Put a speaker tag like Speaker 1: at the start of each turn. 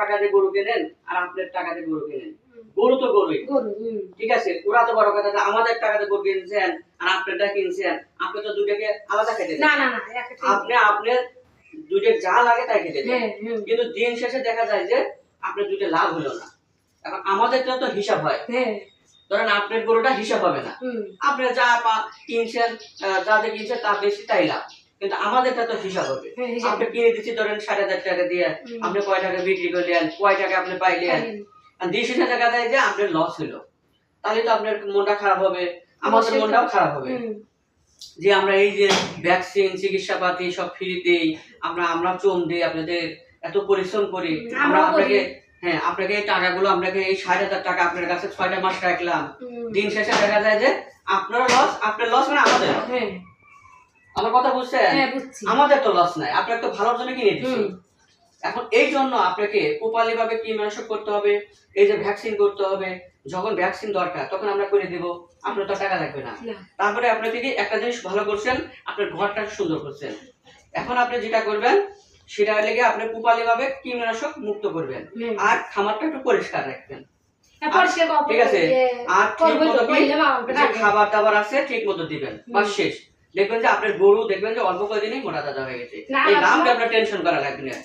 Speaker 1: টাকা দিয়ে গরু কেনেন আর আপনার টাকা দিয়ে গরু কেনেন, গরু তো গরুই, ঠিক আছে। ওরা তো বড় কথা যে আমাদের টাকা দিয়ে গরু কিনছেন আর আপনারটা কিনছেন, আপনি তো দুটাকে আলাদা খেতে দেন। আপনি আপনার দুটো যা লাগে তাই খেতে দেন, কিন্তু দিন শেষে দেখা যায় যে আপনার দুটো লাভ হলো না। এখন আমাদেরটা তো হিসাব হয়, ধরেন আপনার গরুটা হিসাব হবে না, আপনি যা কিনছেন যা দিয়ে কিনছেন তা বেশি তাই লাভ, কিন্তু আমাদেরটা তো হিসাব হবে। আপনি কিনে দিচ্ছি ধরেন 60,000 টাকা দিয়ে, আপনি কয় টাকা বিক্রি করলেন, কয় টাকা আপনি পাইলেন, আর 20,000 টাকা দেয় যে আপনার লস হলো, তাহলে তো আপনার মনটা খারাপ হবে, আমাদের মনটাও খারাপ হবে যে আমরা এই যে ভ্যাকসিন চিকিৎসাপাতি সব ফ্রি দেই, আমরা চোম দিই, আপনাদের এত পরিশ্রম করি, আমরা আপনাকে আপনাকে এই টাকাগুলো আপনাকে এই 60,000 টাকা আপনার কাছে 6টা মাস রাখলাম, দিন শেষে দেখা যায় যে আপনার লস, আপনার লস মানে আমাদের লস। আমার কথা বুঝছেন? আমাদের তো লস নাই, আপনার তো ভালোর জন্য কিনে দিচ্ছি। এখন এই জন্য আপনাকে প্রপারলি ভাবে কীটনাশক করতে হবে, এই যে ভ্যাকসিন করতে হবে, যখন ভ্যাকসিন দরকার তখন আমরা করে দেব, আপনার তো টাকা লাগবে না। তারপরে আপনাকে কি একটা জিনিস ভালো করছেন, আপনার ঘরটা সুন্দর করছেন। এখন আপনি যেটা করবেন সেটা হলে কি আপনি প্রপারলি ভাবে কীটনাশক মুক্ত করবেন আর খামারটা একটু পরিষ্কার রাখবেন, ঠিক আছে। আর ঠিক মতো খাবার দাবার আছে ঠিক মতো দিবেন, বাস শেষ। দেখবেন যে আপনার গরু দেখবেন যে অল্প কয়েকদিনই মোটা তাজা হয়ে গেছে, এই নামটা আপনার টেনশন করা লাগবে না।